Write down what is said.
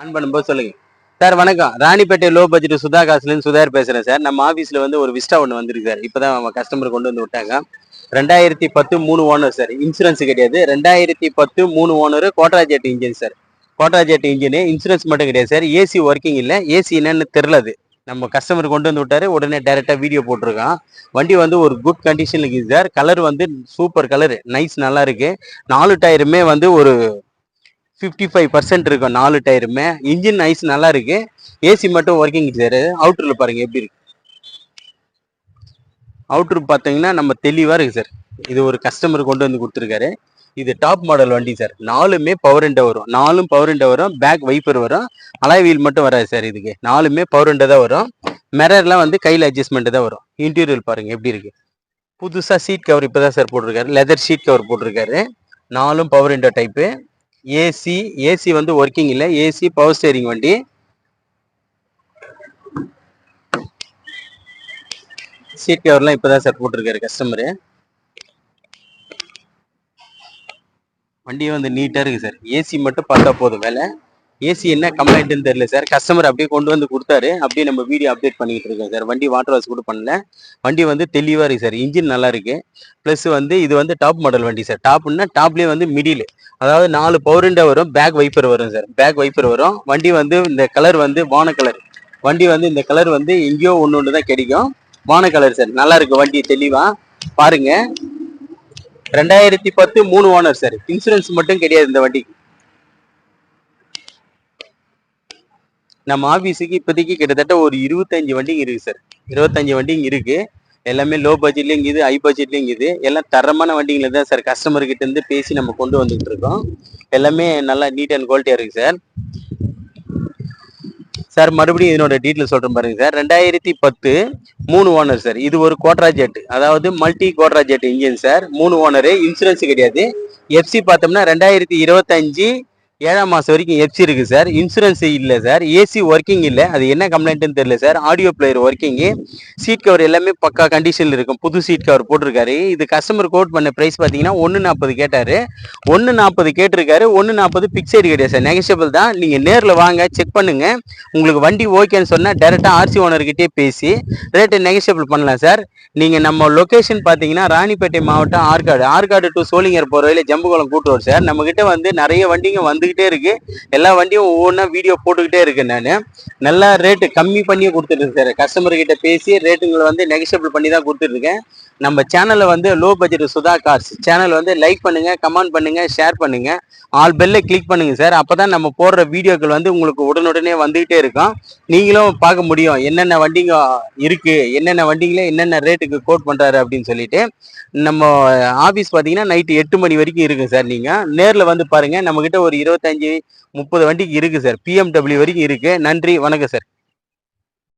On பண்ணும்போது சொல்லுங்க sir. வணக்கம், ராணிப்பேட்டை லோ பட்ஜெட் சுதா காசுலேருந்து சுதார் பேசுறேன் சார். நம்ம ஆஃபீஸில் வந்து ஒரு விஸ்டா ஒன்று வந்திருக்கு சார். இப்போதான் நம்ம கஸ்டமர் கொண்டு வந்து விட்டாங்க. 2010 3 ஓனர் சார். இன்சூரன்ஸ் கிடையாது. 2010 3 owner கோட்ராஜெட் engine sir. கோட்ராஜெட் engine insurance மட்டும் கிடையாது சார். ஏசி ஒர்க்கிங் இல்லை. ஏசி என்னன்னு தெரிலது. நம்ம கஸ்டமர் கொண்டு வந்து விட்டாரு. உடனே டைரெக்டாக வீடியோ போட்டிருக்கான். வண்டி வந்து ஒரு குட் கண்டிஷனில் இருக்குது சார். கலர் வந்து சூப்பர் கலரு, நைஸ், நல்லா இருக்கு. 4 டயருமே வந்து ஒரு 55% இருக்கும். 4 டயருமே. இன்ஜின் நைஸ், நல்லா இருக்கு. ஏசி மட்டும் ஒர்க்கிங் சார். அவுட்டரில் பாருங்க எப்படி இருக்கு. அவுட்ரு பார்த்தீங்கன்னா நம்ம தெளிவாக இருக்கு சார். இது ஒரு கஸ்டமர் கொண்டு வந்து கொடுத்துருக்காரு. இது டாப் மாடல் வண்டி சார். 4மே பவர் விண்டோ வரும். 4ம் பவர் விண்டோ வரும். பேக் வைப்பர் வரும். அலாய் வீல் மட்டும் வராது சார். இதுக்கு 4மே பவர் விண்டோ தான் வரும். மிரர்லாம் வந்து கையில் அட்ஜஸ்ட்மெண்ட் தான் வரும். இன்டீரியர் பாருங்க எப்படி இருக்கு. புதுசாக சீட் கவர் இப்போ தான் சார் போட்டிருக்காரு. லெதர் ஷீட் கவர் போட்டிருக்காரு. 4ம் பவர் விண்டோ டைப்பு. ஏசி வந்து ஒர்க்கிங் இல்லை. ஏசி பவர் ஸ்டேரிங் வண்டி. சீட் கவர்லாம் இப்போதான் சார் போட்டிருக்காரு கஸ்டமரு. வண்டி வந்து நீட்டாக இருக்கு சார். ஏசி மட்டும் பார்த்தா போதும் வேலை. ஏசி என்ன கம்ப்ளைண்ட்னு தெரியல சார். கஸ்டமர் அப்படியே கொண்டு வந்து கொடுத்தாரு. அப்படியே நம்ம வீடியோ அப்டேட் பண்ணிக்கிட்டு இருக்கோம் சார். வண்டி வாட்டர் வாஷ் கூட பண்ணல. வண்டி வந்து தெளிவாக இருக்கு சார். இன்ஜின் நல்லா இருக்கு. ப்ளஸ் வந்து இது வந்து டாப் மாடல் வண்டி சார். டாப்னா டாப்லேயே வந்து மிடில், அதாவது 4 பவர் விண்டோ வரும். பேக் வைப்பர் வரும் சார். பேக் வைப்பர் வரும். வண்டி வந்து இந்த கலர் வந்து வான கலர். வண்டி வந்து இந்த கலர் வந்து எங்கேயோ ஒன்று தான் கிடைக்கும். வான கலர் சார். நல்லா இருக்கு வண்டி தெளிவா பாருங்க. 2010 3 ஓனர் சார். இன்சூரன்ஸ் மட்டும் கிடையாது இந்த வண்டிக்கு. நம்ம ஆஃபீஸுக்கு இப்போதைக்கு கிட்டத்தட்ட ஒரு 25 வண்டிங்க இருக்கு சார். 25 வண்டிங்க இருக்கு. எல்லாமே லோ பட்ஜெட்லையும் இருக்குது, ஹை பட்ஜெட்லையும் இருக்குது. எல்லாம் தரமான வண்டிங்களை தான் சார் கஸ்டமர்கிட்ட இருந்து பேசி நம்ம கொண்டு வந்துட்டு இருக்கோம். எல்லாமே நல்லா நீட் அண்ட் குவாலிட்டியா இருக்கு சார். சார் மறுபடியும் இதனோட டீட்டெயில் சொல்றேன் பாருங்க சார். 2010 3 owner sir. இது ஒரு கோட்ராஜெட், அதாவது multi Quadrajet engine sir. 3 owner. Insurance கிடையாது. எஃப்சி பார்த்தோம்னா 2025 7ஆம் மாசம் வரைக்கும் எஃப்சி இருக்கு சார். இன்சூரன்ஸ் இல்லை சார். ஏசி ஒர்க்கிங் இல்லை. அது என்ன கம்ப்ளைண்ட்னு தெரியல சார். ஆடியோ பிளேயர் ஒர்க்கிங்கு. சீட் கவர் எல்லாமே பக்கா கண்டிஷனில் இருக்கும். புது சீட் கவர் போட்டிருக்காரு. இது கஸ்டமர் கோட் பண்ண ப்ரைஸ் பார்த்தீங்கன்னா 140 கேட்டாரு. 140 கேட்டிருக்காரு. 140 பிக்சைடு கிடையாது சார். நெகஷியபிள் தான். நீங்கள் நேரில் வாங்க, செக் பண்ணுங்க. உங்களுக்கு வண்டி ஓகேன்னு சொன்னால் டேரெக்டாக ஆர்சி ஓனர்கிட்டே பேசி ரேட்டு நெகஷியபிள் பண்ணலாம் சார். நீங்கள் நம்ம லொக்கேஷன் பார்த்தீங்கன்னா ராணிப்பேட்டை மாவட்டம் ஆற்காடு டு சோளிங்கர் போகிற வழியில் ஜம்புகுளம் கூட்டுறோம் சார். நம்மக்கிட்ட வந்து நிறைய வண்டிங்க வந்துக்கிட்டே இருக்கு. எல்லா வண்டியும் ஒவ்வொன்றா வீடியோ போட்டுக்கிட்டே இருக்கேன் நான். நல்லா ரேட்டு கம்மி பண்ணி கொடுத்துருக்கேன் சார். கஸ்டமர்கிட்ட பேசி ரேட்டுங்களை வந்து நெகஷியபிள் பண்ணி தான் கொடுத்துருக்கேன். நம்ம சேனலை வந்து low budget Sudha cars channel வந்து லைக் பண்ணுங்க, கமெண்ட் பண்ணுங்க, ஷேர் பண்ணுங்க, ஆல் பெல்லை கிளிக் பண்ணுங்க சார். அப்பதான் நம்ம போடுற வீடியோக்கள் வந்து உங்களுக்கு உடனுடனே வந்துகிட்டே இருக்கும். நீங்களும் பார்க்க முடியும் என்னென்ன வண்டிங்க இருக்கு, என்னென்ன வண்டிங்களே என்னென்ன ரேட்டுக்கு கோட் பண்றாரு அப்படின்னு சொல்லிட்டு. நம்ம ஆஃபீஸ் பார்த்தீங்கன்னா நைட்டு 8 மணி வரைக்கும் இருக்கு சார். நீங்க நேரில் வந்து பாருங்க. நம்ம கிட்ட ஒரு 25 30 வண்டிக்கு இருக்கு சார். பிஎம்டபிள்யூ வரைக்கும் இருக்கு. நன்றி, வணக்கம் சார்.